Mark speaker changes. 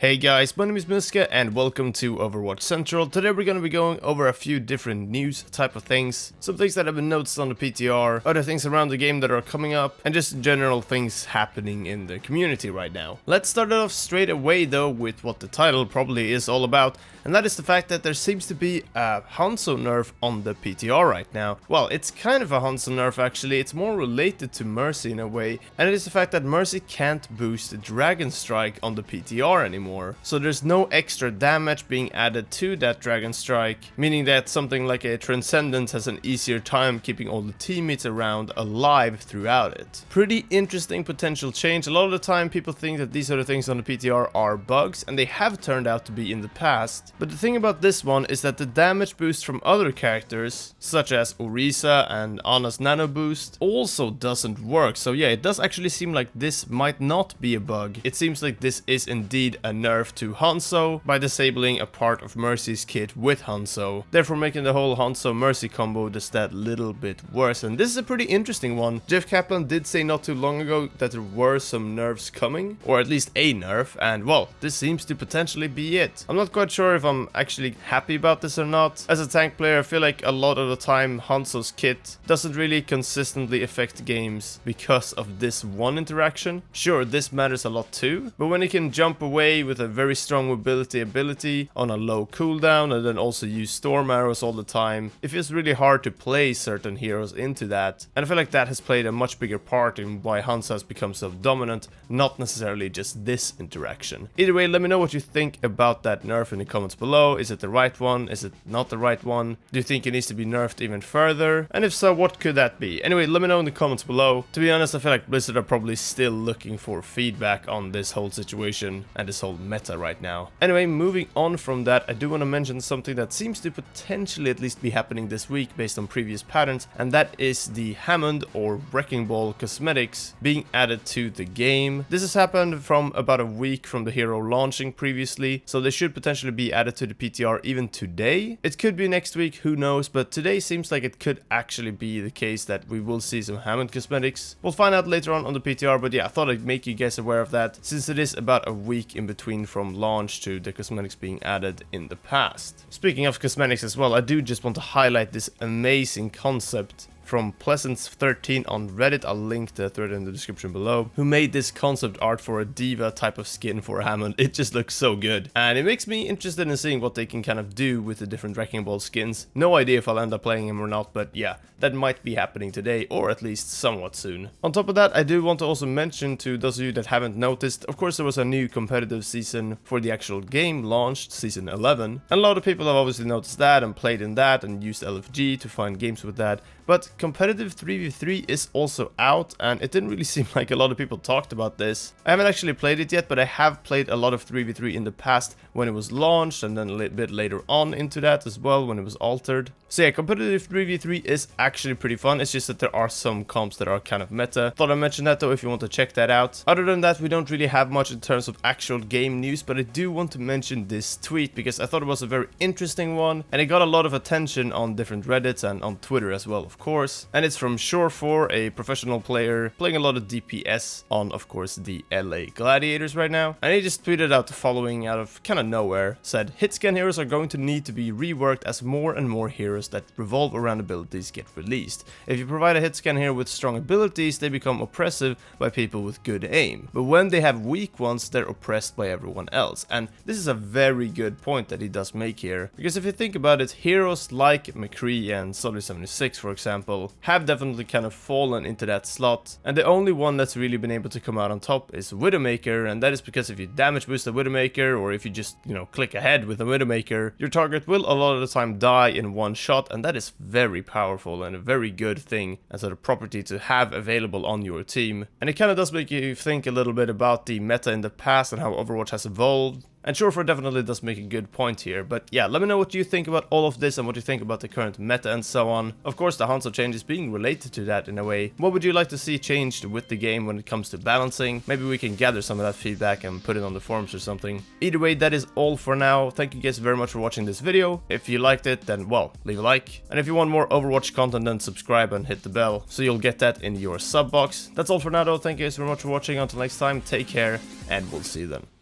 Speaker 1: Hey guys, my name is Miska and welcome to Overwatch Central. Today we're going to be going over a few different news type of things. Some things that have been noticed on the PTR, other things around the game that are coming up, and just general things happening in the community right now. Let's start it off straight away though with what the title probably is all about, and that is the fact that there seems to be a HANZO nerf on the PTR right now. Well, it's kind of a HANZO nerf actually, it's more related to Mercy in a way, and it is the fact that Mercy can't boost Dragon Strike on the PTR anymore. So there's no extra damage being added to that Dragon Strike, meaning that something like a Transcendence has an easier time keeping all the teammates around alive throughout it. Pretty interesting potential change. A lot of the time people think that these other things on the PTR are bugs, and they have turned out to be in the past. But the thing about this one is that the damage boost from other characters, such as Orisa and Ana's Nano Boost, also doesn't work. So yeah, it does actually seem like this might not be a bug. It seems like this is indeed a nerf to HANZO by disabling a part of Mercy's kit with HANZO, therefore making the whole HANZO Mercy combo just that little bit worse. And this is a pretty interesting one. Jeff Kaplan did say not too long ago that there were some nerfs coming, or at least a nerf, and well, this seems to potentially be it. I'm not quite sure if I'm actually happy about this or not. As a tank player, I feel like a lot of the time HANZO's kit doesn't really consistently affect games because of this one interaction. Sure, this matters a lot too, but when it can jump away with a very strong mobility ability on a low cooldown and then also use storm arrows all the time, it feels really hard to play certain heroes into that, and I feel like that has played a much bigger part in why HANZO has become so dominant, not necessarily just this interaction. Either way, let me know what you think about that nerf in the comments below. Is it the right one? Is it not the right one? Do you think it needs to be nerfed even further? And if so, what could that be? Anyway, let me know in the comments below. To be honest, I feel like Blizzard are probably still looking for feedback on this whole situation and this whole meta right now. Anyway, moving on from that, I do want to mention something that seems to potentially at least be happening this week based on previous patterns, and that is the Hammond or Wrecking Ball cosmetics being added to the game. This has happened from about a week from the hero launching previously, so they should potentially be added to the PTR even today. It could be next week, who knows, but today seems like it could actually be the case that we will see some Hammond cosmetics. We'll find out later on the PTR, but yeah, I thought I'd make you guys aware of that, since it is about a week in between from launch to the cosmetics being added in the past. Speaking of cosmetics as well, I do just want to highlight this amazing concept from Pleasance13 on Reddit. I'll link the thread in the description below, who made this concept art for a diva type of skin for Hammond. It just looks so good, and it makes me interested in seeing what they can kind of do with the different Wrecking Ball skins. No idea if I'll end up playing him or not, but yeah, that might be happening today, or at least somewhat soon. On top of that, I do want to also mention to those of you that haven't noticed, of course there was a new competitive season for the actual game launched, season 11, and a lot of people have obviously noticed that and played in that and used LFG to find games with that, but competitive 3v3 is also out, and it didn't really seem like a lot of people talked about this. I haven't actually played it yet, but I have played a lot of 3v3 in the past when it was launched, and then a little bit later on into that as well when it was altered. So yeah, competitive 3v3 is actually pretty fun. It's just that there are some comps that are kind of meta. Thought I'd mention that though if you want to check that out. Other than that, we don't really have much in terms of actual game news, but I do want to mention this tweet because I thought it was a very interesting one, and it got a lot of attention on different Reddits and on Twitter as well, of course. And it's from Shore4, a professional player playing a lot of DPS on, of course, the LA Gladiators right now. And he just tweeted out the following out of kind of nowhere. Said, hitscan heroes are going to need to be reworked as more and more heroes that revolve around abilities get released. If you provide a hitscan hero with strong abilities, they become oppressive by people with good aim. But when they have weak ones, they're oppressed by everyone else. And this is a very good point that he does make here. Because if you think about it, heroes like McCree and Soldier76, for example, have definitely kind of fallen into that slot, and the only one that's really been able to come out on top is Widowmaker, and that is because if you damage boost a Widowmaker, or if you just, click ahead with a Widowmaker, your target will a lot of the time die in one shot, and that is very powerful and a very good thing as a property to have available on your team. And it kind of does make you think a little bit about the meta in the past and how Overwatch has evolved. And Shore4 definitely does make a good point here, but yeah, let me know what you think about all of this and what you think about the current meta and so on. Of course, the HANZO changes being related to that in a way. What would you like to see changed with the game when it comes to balancing? Maybe we can gather some of that feedback and put it on the forums or something. Either way, that is all for now. Thank you guys very much for watching this video. If you liked it, then well, leave a like. And if you want more Overwatch content, then subscribe and hit the bell so you'll get that in your sub box. That's all for now though. Thank you guys very much for watching. Until next time, take care and we'll see you then.